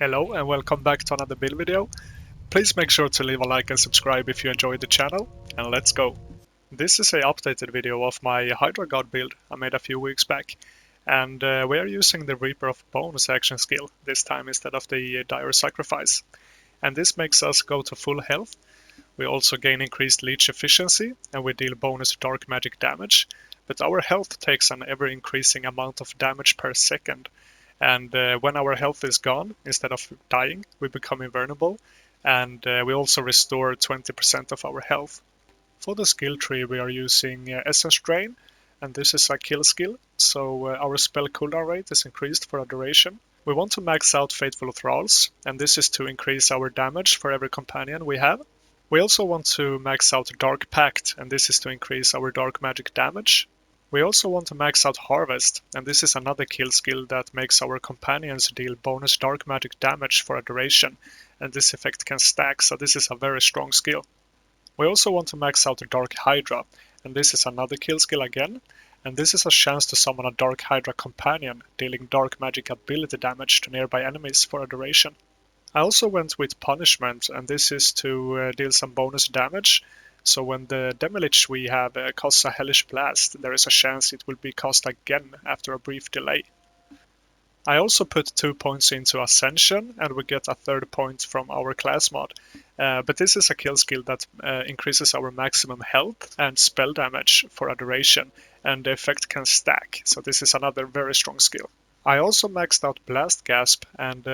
Hello and welcome back to another build video. Please make sure to leave a like and subscribe if you enjoyed the channel, and let's go. This is a updated video of my Hydra god build I made a few weeks back, and we are using the Reaper of Bones action skill this time instead of the Dire Sacrifice. And this makes us go to full health. We also gain increased leech efficiency and we deal bonus dark magic damage, but our health takes an ever increasing amount of damage per second. And when our health is gone, instead of dying, we become invulnerable, and we also restore 20% of our health. For the skill tree we are using Essence Drain, and this is a kill skill, so our spell cooldown rate is increased for a duration. We want to max out Fateful Thralls, and this is to increase our damage for every companion we have. We also want to max out Dark Pact, and this is to increase our dark magic damage. We also want to max out Harvest, and this is another kill skill that makes our companions deal bonus dark magic damage for a duration, and this effect can stack, so this is a very strong skill. We also want to max out the Dark Hydra, and this is another kill skill again, and this is a chance to summon a Dark Hydra companion, dealing dark magic ability damage to nearby enemies for a duration. I also went with Punishment, and this is to deal some bonus damage. So when the 𝕃𝕚𝕓𝕓𝕖 we have casts a Hellish Blast, there is a chance it will be cast again after a brief delay. I also put 2 points into Ascension, and we get a third point from our class mod. But this is a kill skill that increases our maximum health and spell damage for a duration, and the effect can stack, so this is another very strong skill. I also maxed out Blast Gasp, and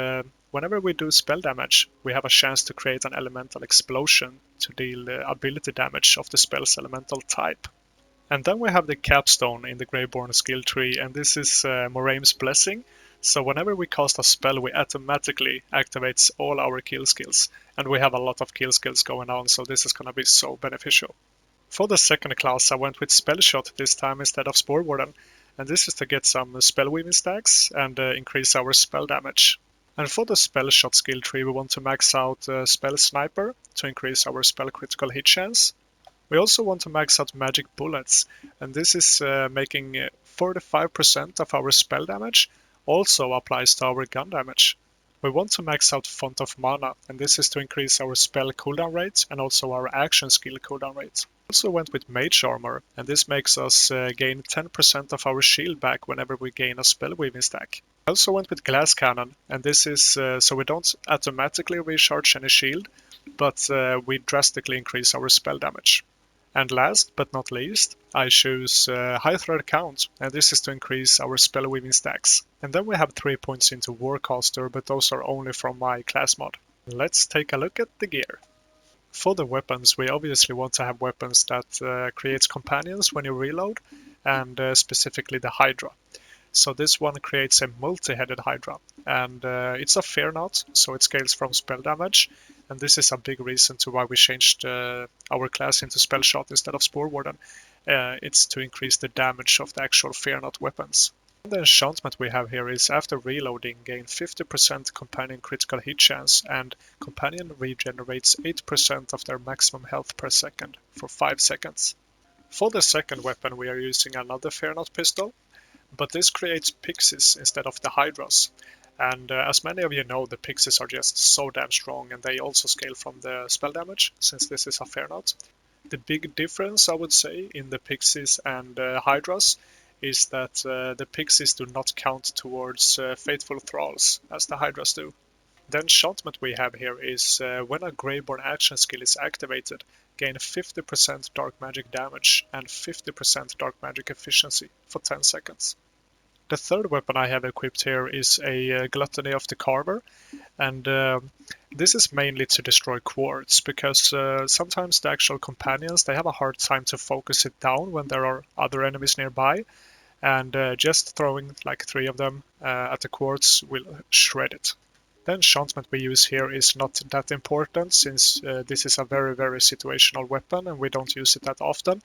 whenever we do spell damage, we have a chance to create an elemental explosion to deal ability damage of the spell's elemental type. And then we have the capstone in the Graveborn skill tree, and this is 𝕃𝕚𝕚𝕓𝕐𝕓𝕓𝕐 Blessing. So whenever we cast a spell, we automatically activates all our kill skills, and we have a lot of kill skills going on, so this is gonna be so beneficial. For the second class, I went with Spellshot this time instead of Spore Warden, and this is to get some spell weaving stacks and increase our spell damage. And for the Spellshot skill tree, we want to max out Spell Sniper to increase our spell critical hit chance. We also want to max out Magic Bullets, and this is making 45% of our spell damage also applies to our gun damage. We want to max out Font of Mana, and this is to increase our spell cooldown rate and also our action skill cooldown rate. We also went with Mage Armor, and this makes us gain 10% of our shield back whenever we gain a spell weaving stack. I also went with Glass Cannon, and this is so we don't automatically recharge any shield, but we drastically increase our spell damage. And last but not least, I choose High Thread Count, and this is to increase our spell weaving stacks. And then we have 3 points into Warcaster, but those are only from my class mod. Let's take a look at the gear. For the weapons, we obviously want to have weapons that creates companions when you reload, and specifically the Hydra. So this one creates a multi-headed Hydra, and it's a Fear Not, so it scales from spell damage, and this is a big reason to why we changed our class into Spellshot instead of Spore Warden. It's to increase the damage of the actual Fear Not weapons. And the enchantment we have here is after reloading, gain 50% companion critical hit chance, and companion regenerates 8% of their maximum health per second for 5 seconds. For the second weapon, we are using another Fear Not pistol, but this creates pixies instead of the Hydras. And as many of you know, the pixies are just so damn strong, and they also scale from the spell damage, since this is a Fear Not. The big difference, I would say, in the pixies and Hydras is that the pixies do not count towards Faithful Thralls, as the Hydras do. The enchantment we have here is when a Graveborn action skill is activated, gain 50% dark magic damage and 50% dark magic efficiency for 10 seconds. The third weapon I have equipped here is a Gluttony of the Carver, and this is mainly to destroy quartz, because sometimes the actual companions, they have a hard time to focus it down when there are other enemies nearby, and just throwing like 3 of them at the quartz will shred it. The enchantment we use here is not that important, since this is a very situational weapon and we don't use it that often,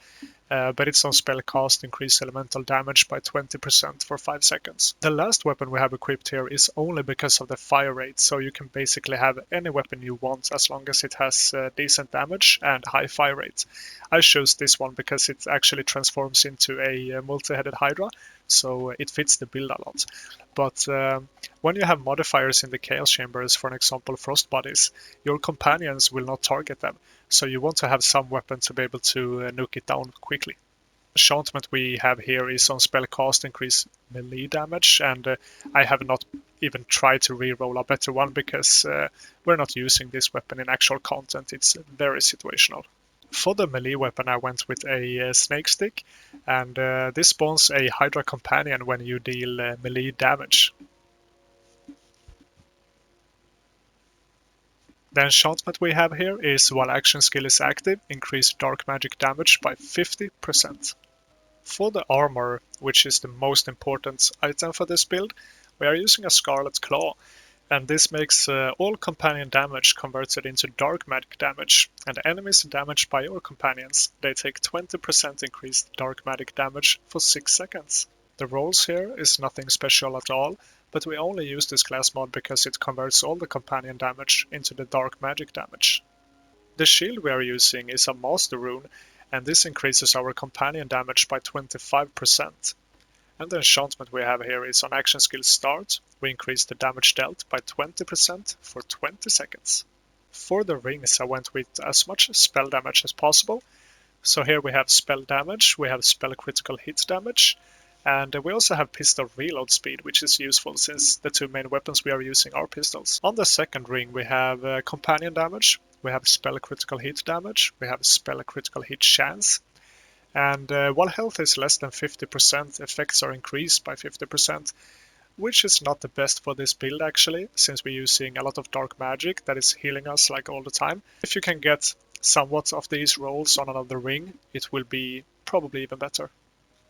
but it's on spellcast, increase elemental damage by 20% for 5 seconds. The last weapon we have equipped here is only because of the fire rate, so you can basically have any weapon you want as long as it has decent damage and high fire rate. I chose this one because it actually transforms into a multi-headed Hydra, so it fits the build a lot. But when you have modifiers in the Chaos Chambers, for an example Frost Bodies, your companions will not target them, so you want to have some weapon to be able to nuke it down quickly. The enchantment we have here is on spellcast, increase melee damage, and I have not even tried to reroll a better one because we're not using this weapon in actual content, it's very situational. For the melee weapon I went with a Snake Stick, and this spawns a Hydra companion when you deal melee damage. The enchantment we have here is while action skill is active, increase dark magic damage by 50%. For the armor, which is the most important item for this build, we are using a Scarlet Claw, and this makes all companion damage converted into dark magic damage, and enemies damaged by your companions, they take 20% increased dark magic damage for 6 seconds. The rolls here is nothing special at all, but we only use this class mod because it converts all the companion damage into the dark magic damage. The shield we are using is a Master Rune, and this increases our companion damage by 25%. And the enchantment we have here is on action skill start, we increase the damage dealt by 20% for 20 seconds. For the rings I went with as much spell damage as possible, so here we have spell damage, we have spell critical hit damage, And we also have pistol reload speed, which is useful since the two main weapons we are using are pistols. On the second ring we have companion damage, we have spell critical hit damage, we have spell critical hit chance, and while health is less than 50%, effects are increased by 50%, which is not the best for this build actually, since we're using a lot of dark magic that is healing us like all the time. If you can get somewhat of these rolls on another ring, it will be probably even better.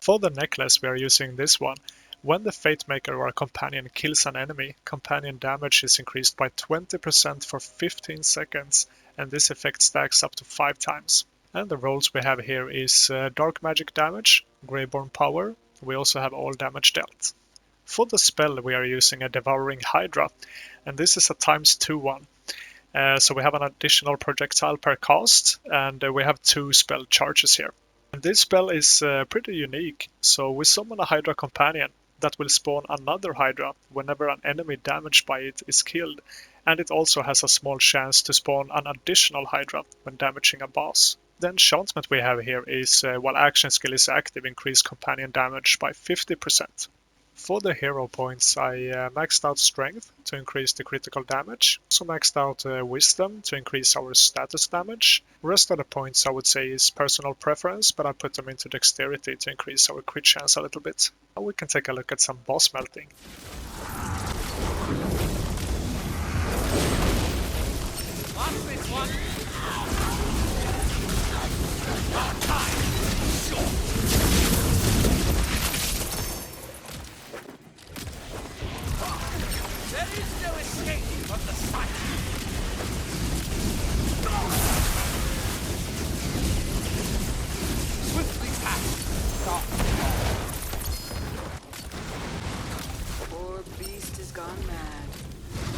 For the necklace we are using this one. When the Fate Maker or a companion kills an enemy, companion damage is increased by 20% for 15 seconds, and this effect stacks up to 5 times. And the rolls we have here is dark magic damage, Graveborn power, we also have all damage dealt. For the spell we are using a Devouring Hydra, and this is a ×2 one. So we have an additional projectile per cast, and we have 2 spell charges here. And this spell is pretty unique, so we summon a Hydra companion that will spawn another Hydra whenever an enemy damaged by it is killed, and it also has a small chance to spawn an additional Hydra when damaging a boss. The enchantment we have here is while action skill is active, increase companion damage by 50%. For the hero points, I maxed out strength to increase the critical damage, also maxed out wisdom to increase our status damage. Rest of the points I would say is personal preference, but I put them into dexterity to increase our crit chance a little bit. Now we can take a look at some boss melting. Poor beast has gone mad.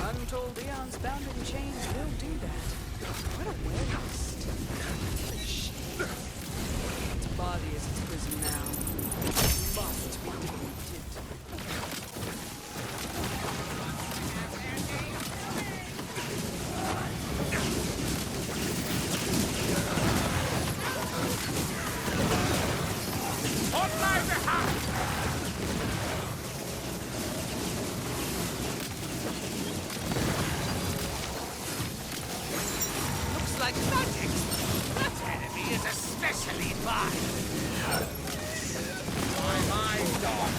Untold eons bound in chains will do that. What a waste. What a shame. Its body is its prison now. It must be defeated. Like magic. That enemy is especially fine. My mind on